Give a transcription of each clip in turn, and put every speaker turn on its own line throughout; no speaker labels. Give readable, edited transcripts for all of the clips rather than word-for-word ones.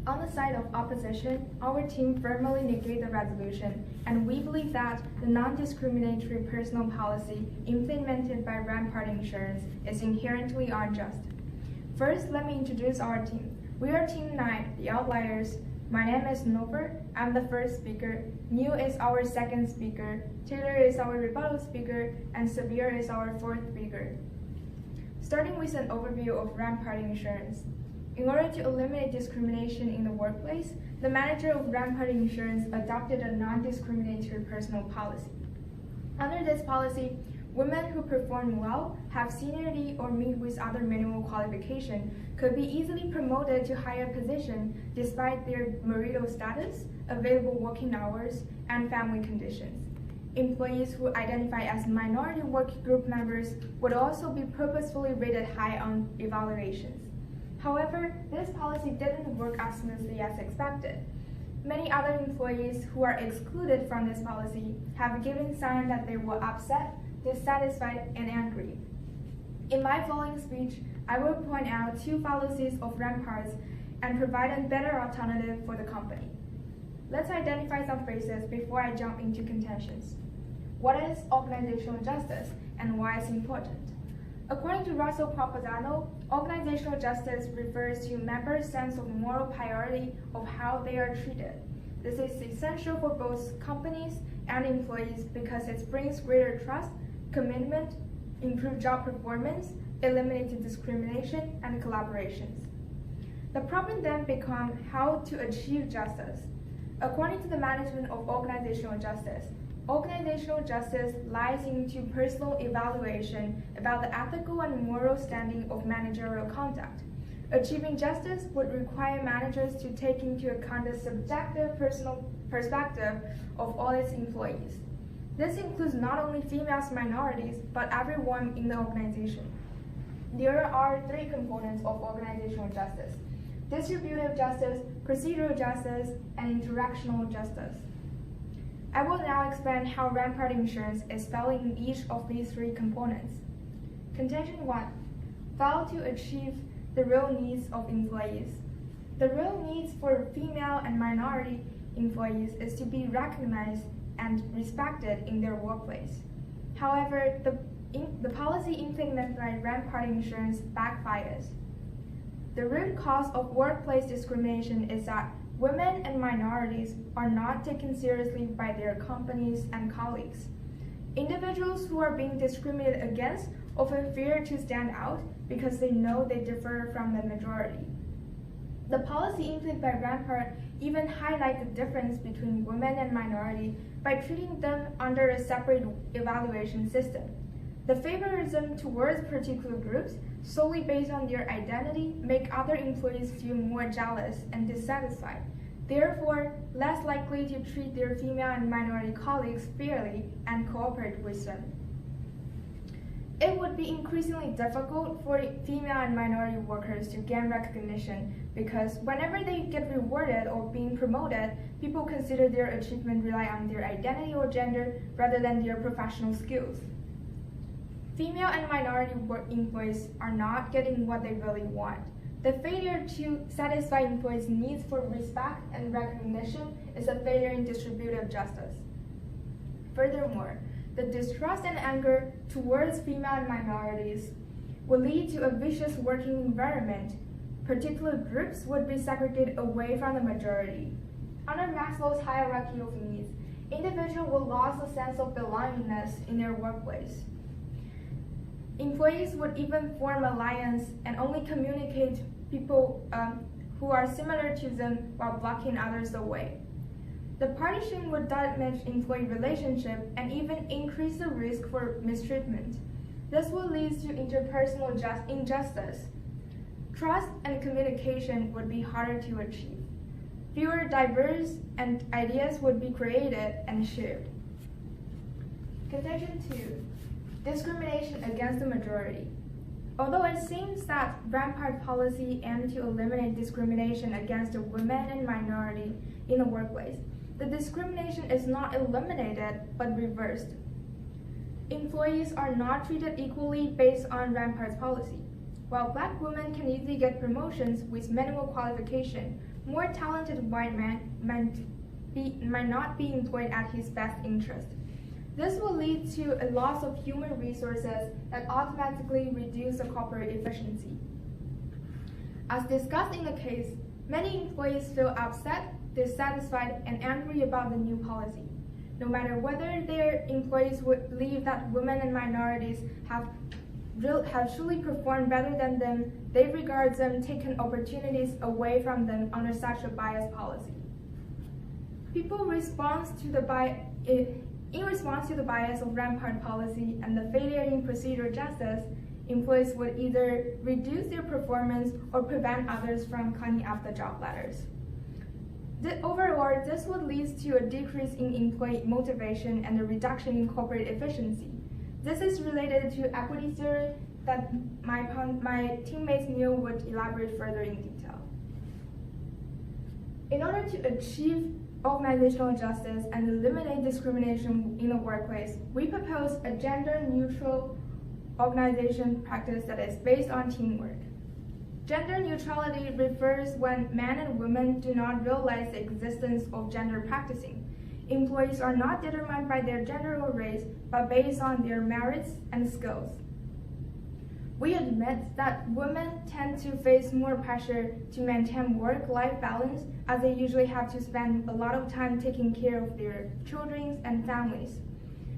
On the side of opposition, our team firmly negates the resolution, and we believe that the non-discriminatory personal policy implemented by Rampart Insurance is inherently unjust. First, let me introduce our team. We are Team 9, the Outliers. My name is Nover. I'm the first speaker. Neil is our second speaker. Taylor is our rebuttal speaker, and Severe is our fourth speaker. Starting with an overview of Rampart Insurance. In order to eliminate discrimination in the workplace, the manager of Rampart Insurance adopted a non-discriminatory personal policy. Under this policy, women who perform well, have seniority, or meet with other minimum qualification could be easily promoted to higher position despite their marital status, available working hours, and family conditions. Employees who identify as minority working group members would also be purposefully rated high on evaluations. However, this policy didn't work as smoothly as expected. Many other employees who are excluded from this policy have given signs that they were upset, dissatisfied, and angry. In my following speech, I will point out two policies of Rampart's and provide a better alternative for the company. Let's identify some phrases before I jump into contentions. What is organizational justice and why it's important? According to Russell Proposano, organizational justice refers to members' sense of moral priority of how they are treated. This is essential for both companies and employees because it brings greater trust, commitment, improved job performance, eliminated discrimination, and collaborations. The problem then becomes how to achieve justice. According to the management of organizational justice lies into personal evaluation about the ethical and moral standing of managerial conduct. Achieving justice would require managers to take into account the subjective personal perspective of all its employees. This includes not only females, minorities, but everyone in the organization. There are three components of organizational justice: distributive justice, procedural justice, and interactional justice. I will now explain how Rampart Insurance is failing in each of these three components. Contention 1. Fail to achieve the real needs of employees. The real needs for female and minority employees is to be recognized and respected in their workplace. However, the policy implemented by Rampart Insurance backfires. The root cause of workplace discrimination is that women and minorities are not taken seriously by their companies and colleagues. Individuals who are being discriminated against often fear to stand out because they know they differ from the majority. The policy implemented by Rampart even highlights the difference between women and minority by treating them under a separate evaluation system. The favoritism towards particular groups solely based on their identity make other employees feel more jealous and dissatisfied, therefore less likely to treat their female and minority colleagues fairly and cooperate with them. It would be increasingly difficult for female and minority workers to gain recognition because whenever they get rewarded or being promoted, people consider their achievement rely on their identity or gender rather than their professional skills. Female and minority employees are not getting what they really want. The failure to satisfy employees' needs for respect and recognition is a failure in distributive justice. Furthermore, the distrust and anger towards female and minorities will lead to a vicious working environment. Particular groups would be segregated away from the majority. Under Maslow's hierarchy of needs, individuals will lose a sense of belongingness in their workplace. Employees would even form alliances and only communicate people who are similar to them while blocking others away. The partition would damage employee relationships and even increase the risk for mistreatment. This will lead to interpersonal injustice. Trust and communication would be harder to achieve. Fewer diverse ideas would be created and shared. Contention 2. Discrimination against the majority. Although it seems that Rampart policy aimed to eliminate discrimination against the women and minority in the workplace, the discrimination is not eliminated but reversed. Employees are not treated equally based on Rampart's policy. While black women can easily get promotions with minimal qualification, more talented white men might not be employed at his best interest. This will lead to a loss of human resources that automatically reduce the corporate efficiency. As discussed in the case, many employees feel upset, dissatisfied, and angry about the new policy. No matter whether their employees would believe that women and minorities have truly performed better than them, they regard them taking opportunities away from them under such a biased policy. In response to the bias of rampart policy and the failure in procedural justice, employees would either reduce their performance or prevent others from climbing up the job ladders. Overall, this would lead to a decrease in employee motivation and a reduction in corporate efficiency. This is related to equity theory that my teammates Neil would elaborate further in detail. In order to achieve organizational justice and eliminate discrimination in the workplace, we propose a gender-neutral organization practice that is based on teamwork. Gender neutrality refers when men and women do not realize the existence of gender practicing. Employees are not determined by their gender or race, but based on their merits and skills. We admit that women tend to face more pressure to maintain work-life balance, as they usually have to spend a lot of time taking care of their children and families.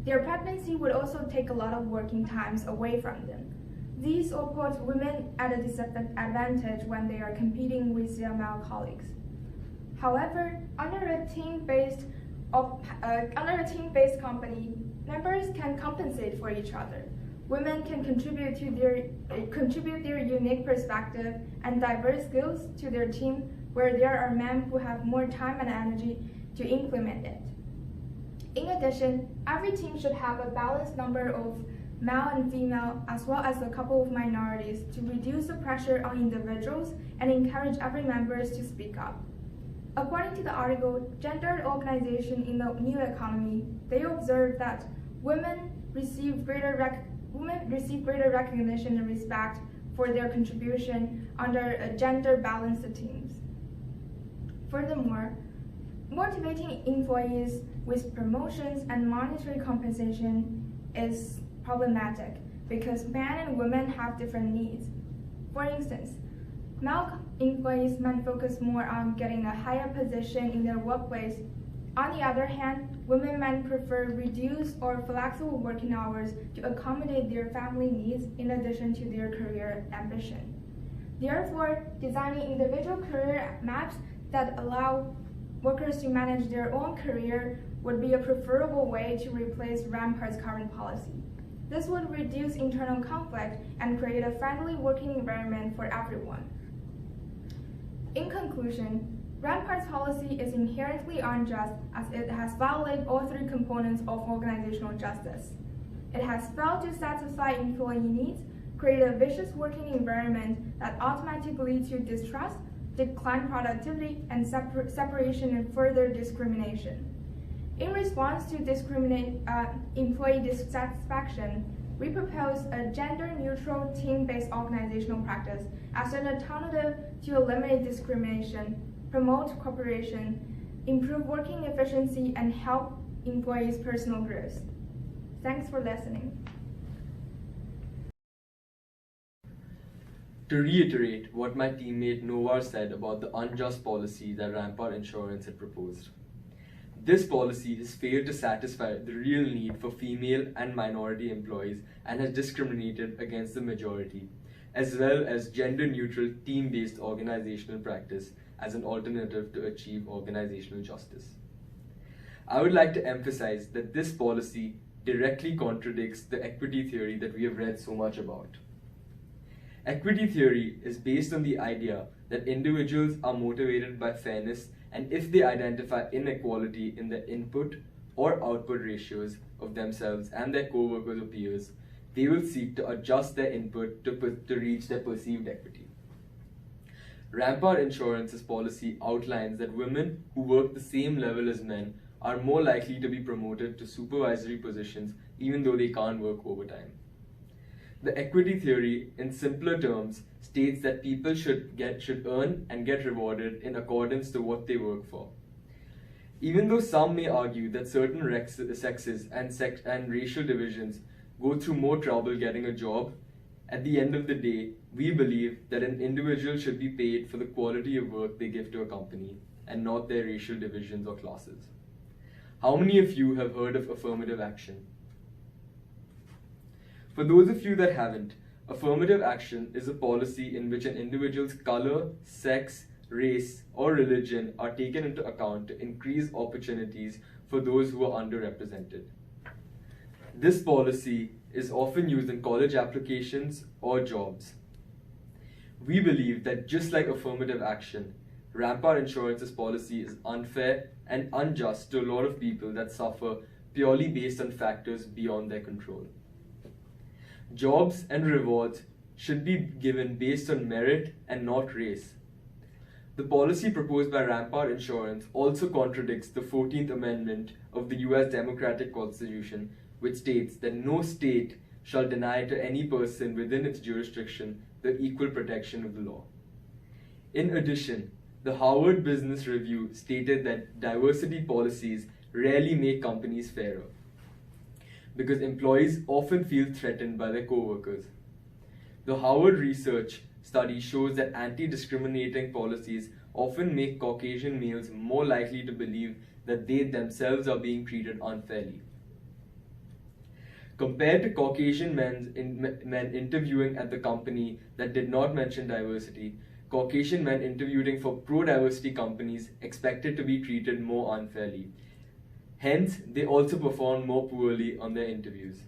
Their pregnancy would also take a lot of working times away from them. These all put women at a disadvantage when they are competing with their male colleagues. However, under a team-based company, members can compensate for each other. Women can contribute their unique perspective and diverse skills to their team, where there are men who have more time and energy to implement it. In addition, every team should have a balanced number of male and female, as well as a couple of minorities, to reduce the pressure on individuals and encourage every member to speak up. According to the article, Gendered Organization in the New Economy, they observed that women receive greater recognition and respect for their contribution under a gender-balanced teams. Furthermore, motivating employees with promotions and monetary compensation is problematic because men and women have different needs. For instance, male employees might focus more on getting a higher position in their workplace. On the other hand, women might prefer reduced or flexible working hours to accommodate their family needs in addition to their career ambition. Therefore, designing individual career maps that allow workers to manage their own career would be a preferable way to replace Rampart's current policy. This would reduce internal conflict and create a friendly working environment for everyone. In conclusion, Rampart's policy is inherently unjust as it has violated all three components of organizational justice. It has failed to satisfy employee needs, create a vicious working environment that automatically leads to distrust, declined productivity, and separation and further discrimination. In response to employee dissatisfaction, we propose a gender-neutral, team-based organizational practice as an alternative to eliminate discrimination, promote cooperation, improve working efficiency, and help employees' personal growth. Thanks for listening.
To reiterate what my teammate Nowar said about the unjust policy that Rampart Insurance had proposed. This policy has failed to satisfy the real need for female and minority employees and has discriminated against the majority, as well as gender-neutral, team-based organizational practice as an alternative to achieve organizational justice. I would like to emphasize that this policy directly contradicts the equity theory that we have read so much about. Equity theory is based on the idea that individuals are motivated by fairness, and if they identify inequality in the input or output ratios of themselves and their co-workers or peers, they will seek to adjust their input to reach their perceived equity. Rampart Insurance's policy outlines that women who work the same level as men are more likely to be promoted to supervisory positions even though they can't work overtime. The equity theory, in simpler terms, states that people should earn and get rewarded in accordance to what they work for. Even though some may argue that certain sexes and racial divisions go through more trouble getting a job, at the end of the day, we believe that an individual should be paid for the quality of work they give to a company and not their racial divisions or classes. How many of you have heard of affirmative action? For those of you that haven't, affirmative action is a policy in which an individual's color, sex, race, or religion are taken into account to increase opportunities for those who are underrepresented. This policy is often used in college applications or jobs. We believe that just like affirmative action, Rampart Insurance's policy is unfair and unjust to a lot of people that suffer purely based on factors beyond their control. Jobs and rewards should be given based on merit and not race. The policy proposed by Rampart Insurance also contradicts the 14th Amendment of the US Democratic Constitution, which states that no state shall deny to any person within its jurisdiction the equal protection of the law. In addition, the Harvard Business Review stated that diversity policies rarely make companies fairer, because employees often feel threatened by their co-workers. The Harvard research study shows that anti-discriminating policies often make Caucasian males more likely to believe that they themselves are being treated unfairly. Compared to Caucasian men interviewing at the company that did not mention diversity, Caucasian men interviewing for pro-diversity companies expected to be treated more unfairly. Hence, they also performed more poorly on their interviews.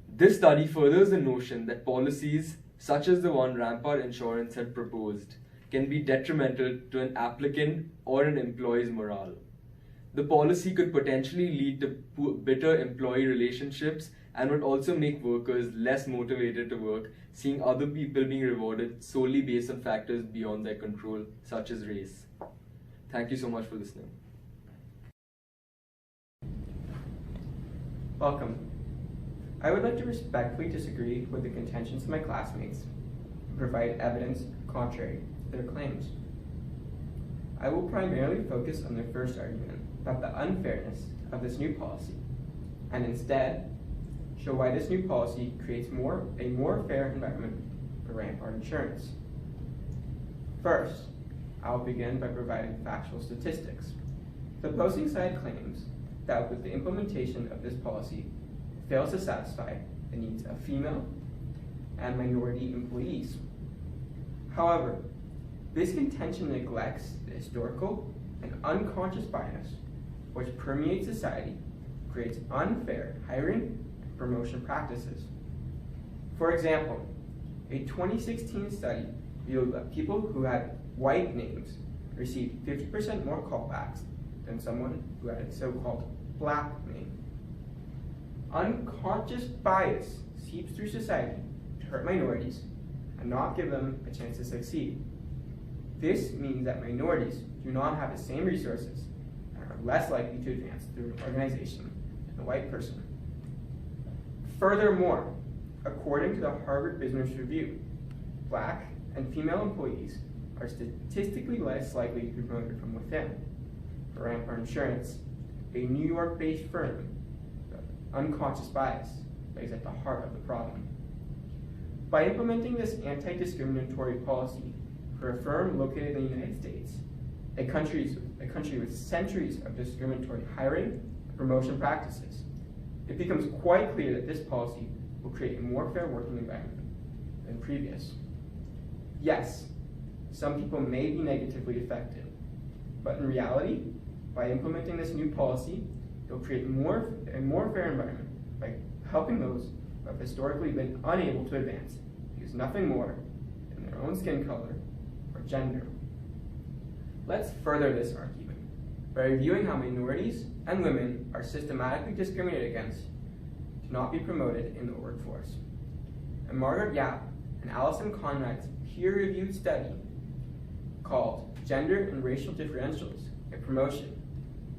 This study furthers the notion that policies, such as the one Rampart Insurance had proposed, can be detrimental to an applicant or an employee's morale. The policy could potentially lead to bitter employee relationships and would also make workers less motivated to work, seeing other people being rewarded solely based on factors beyond their control, such as race. Thank you so much for listening.
Welcome. I would like to respectfully disagree with the contentions of my classmates and provide evidence contrary to their claims. I will primarily focus on their first argument about the unfairness of this new policy, and instead show why this new policy creates a more fair environment for Rampart Insurance. First, I will begin by providing factual statistics. The opposing side claims that with the implementation of this policy fails to satisfy the needs of female and minority employees. However, this contention neglects the historical and unconscious bias which permeates society, creates unfair hiring and promotion practices. For example, a 2016 study revealed that people who had white names received 50% more callbacks than someone who had a so-called black name. Unconscious bias seeps through society to hurt minorities and not give them a chance to succeed. This means that minorities do not have the same resources and are less likely to advance through an organization than the white person. Furthermore, according to the Harvard Business Review, black and female employees are statistically less likely to be promoted from within. For Rampart Insurance, a New York-based firm, the unconscious bias lays at the heart of the problem. By implementing this anti-discriminatory policy for a firm located in the United States, a country with centuries of discriminatory hiring and promotion practices, it becomes quite clear that this policy will create a more fair working environment than previous. Yes, some people may be negatively affected, but in reality, by implementing this new policy, it will create a more fair environment by helping those who have historically been unable to advance because nothing more than their own skin color or gender. Let's further this argument by reviewing how minorities and women are systematically discriminated against to not be promoted in the workforce. And Margaret Yap and Alison Conrad's peer-reviewed study called Gender and Racial Differentials in Promotion.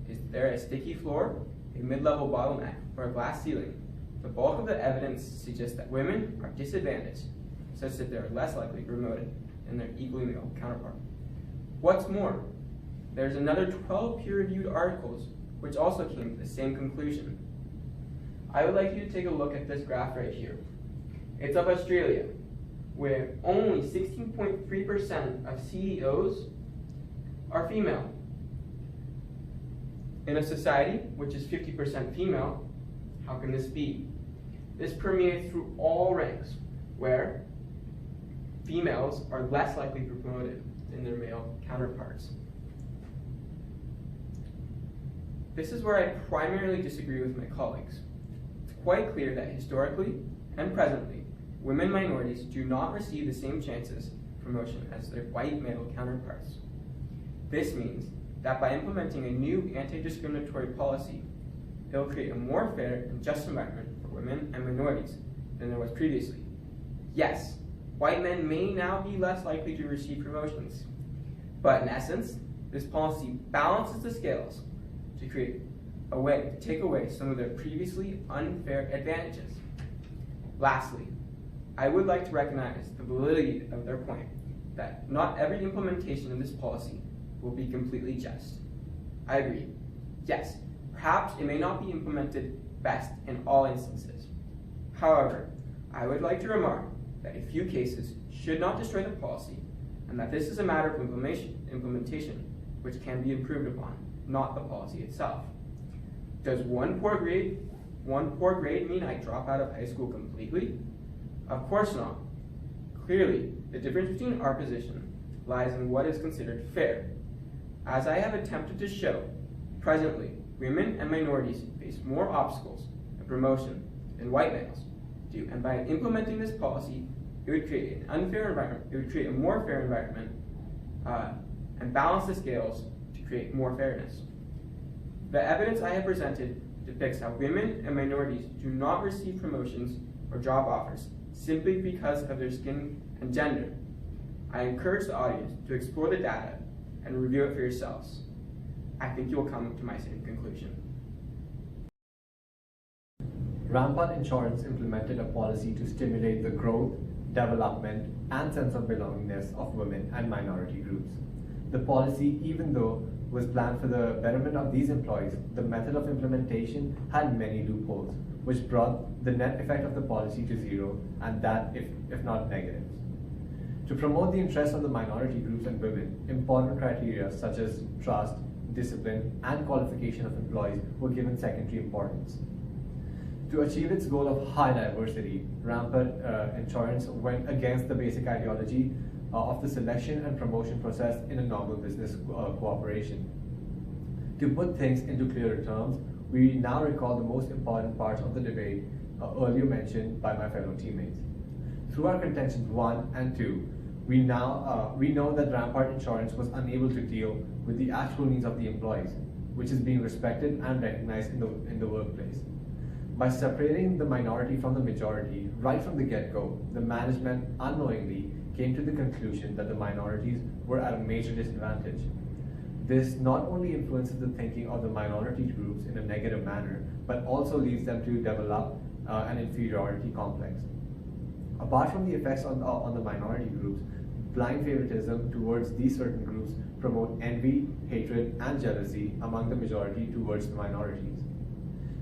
Is there a sticky floor, a mid-level bottleneck, or a glass ceiling? the bulk of the evidence suggests that women are disadvantaged, such that they are less likely to be promoted than their equally male counterpart. What's more, there's another 12 peer-reviewed articles which also came to the same conclusion. I would like you to take a look at this graph right here. It's of Australia, where only 16.3% of CEOs are female. In a society which is 50% female, how can this be? This permeates through all ranks, where females are less likely to be promoted than their male counterparts. This is where I primarily disagree with my colleagues. It's quite clear that historically and presently, women minorities do not receive the same chances for promotion as their white male counterparts. This means that by implementing a new anti-discriminatory policy, it will create a more fair and just environment for women and minorities than there was previously. Yes, white men may now be less likely to receive promotions, but in essence, this policy balances the scales to create a way to take away some of their previously unfair advantages. Lastly, I would like to recognize the validity of their point that not every implementation of this policy will be completely just. I agree. Yes, perhaps it may not be implemented best in all instances. However, I would like to remark that a few cases should not destroy the policy, and that this is a matter of implementation which can be improved upon, not the policy itself. Does one poor grade mean I drop out of high school completely? Of course not. Clearly, the difference between our position lies in what is considered fair. As I have attempted to show, presently, women and minorities face more obstacles in promotion than white males do, and by implementing this policy, it would create an unfair environment, it would create a more fair environment, and balance the scales to create more fairness. The evidence I have presented depicts how women and minorities do not receive promotions or job offers simply because of their skin and gender. I encourage the audience to explore the data and review it for yourselves. I think you will come to my same conclusion.
Rampart Insurance implemented a policy to stimulate the growth, development, and sense of belongingness of women and minority groups. The policy, even though was planned for the betterment of these employees, the method of implementation had many loopholes, which brought the net effect of the policy to zero, and that if not negative. To promote the interests of the minority groups and women, important criteria such as trust, discipline, and qualification of employees were given secondary importance. To achieve its goal of high diversity, Rampart Insurance went against the basic ideology of the selection and promotion process in a normal business cooperation. To put things into clearer terms, we now recall the most important parts of the debate earlier mentioned by my fellow teammates. Through our contentions 1 and 2, we know that Rampart Insurance was unable to deal with the actual needs of the employees, which is being respected and recognized in the workplace. By separating the minority from the majority right from the get-go, the management unknowingly came to the conclusion that the minorities were at a major disadvantage. This not only influences the thinking of the minority groups in a negative manner, but also leads them to develop an inferiority complex. Apart from the effects on the minority groups, blind favoritism towards these certain groups promote envy, hatred, and jealousy among the majority towards the minorities.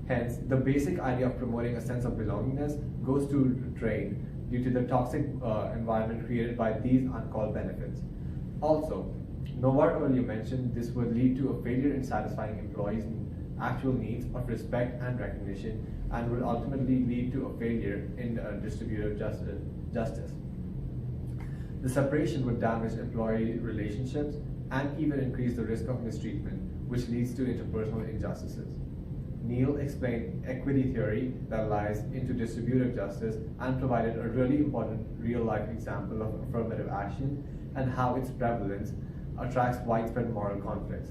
Hence, the basic idea of promoting a sense of belongingness goes to drain due to the toxic environment created by these uncalled benefits. Also, Nowar earlier mentioned this would lead to a failure in satisfying employees' actual needs of respect and recognition, and will ultimately lead to a failure in distributive justice. The separation would damage employee relationships and even increase the risk of mistreatment, which leads to interpersonal injustices. Neil explained equity theory that lies into distributive justice and provided a really important real-life example of affirmative action and how its prevalence attracts widespread moral conflicts.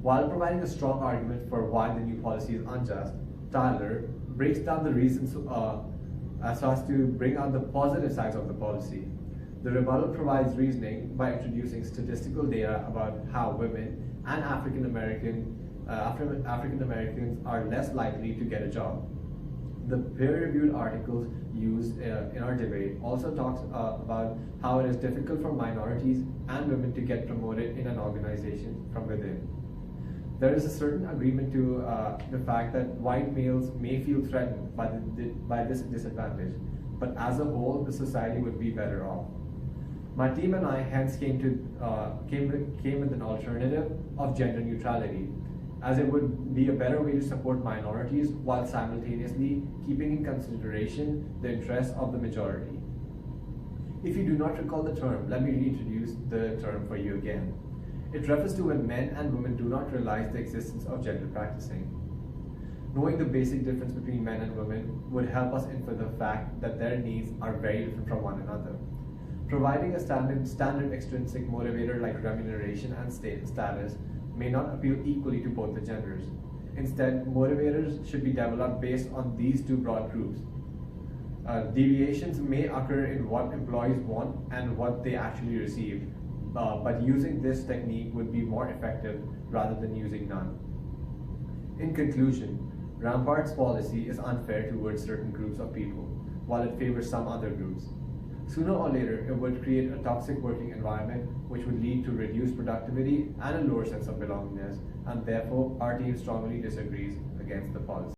While providing a strong argument for why the new policy is unjust, Tyler breaks down the reasons so as to bring out the positive sides of the policy. The rebuttal provides reasoning by introducing statistical data about how women and African Americans are less likely to get a job. The peer-reviewed articles used in our debate also talks about how it is difficult for minorities and women to get promoted in an organization from within. There is a certain agreement to the fact that white males may feel threatened by this disadvantage, but as a whole, the society would be better off. My team and I hence came with an alternative of gender neutrality, as it would be a better way to support minorities while simultaneously keeping in consideration the interests of the majority. If you do not recall the term, let me reintroduce the term for you again. It refers to when men and women do not realize the existence of gender practicing. Knowing the basic difference between men and women would help us infer the fact that their needs are very different from one another. Providing a standard extrinsic motivator like remuneration and status may not appeal equally to both the genders. Instead, motivators should be developed based on these two broad groups. Deviations may occur in what employees want and what they actually receive, but using this technique would be more effective rather than using none. In conclusion, Rampart's policy is unfair towards certain groups of people, while it favors some other groups. Sooner or later, it would create a toxic working environment which would lead to reduced productivity and a lower sense of belongingness, and therefore our team strongly disagrees against the policy.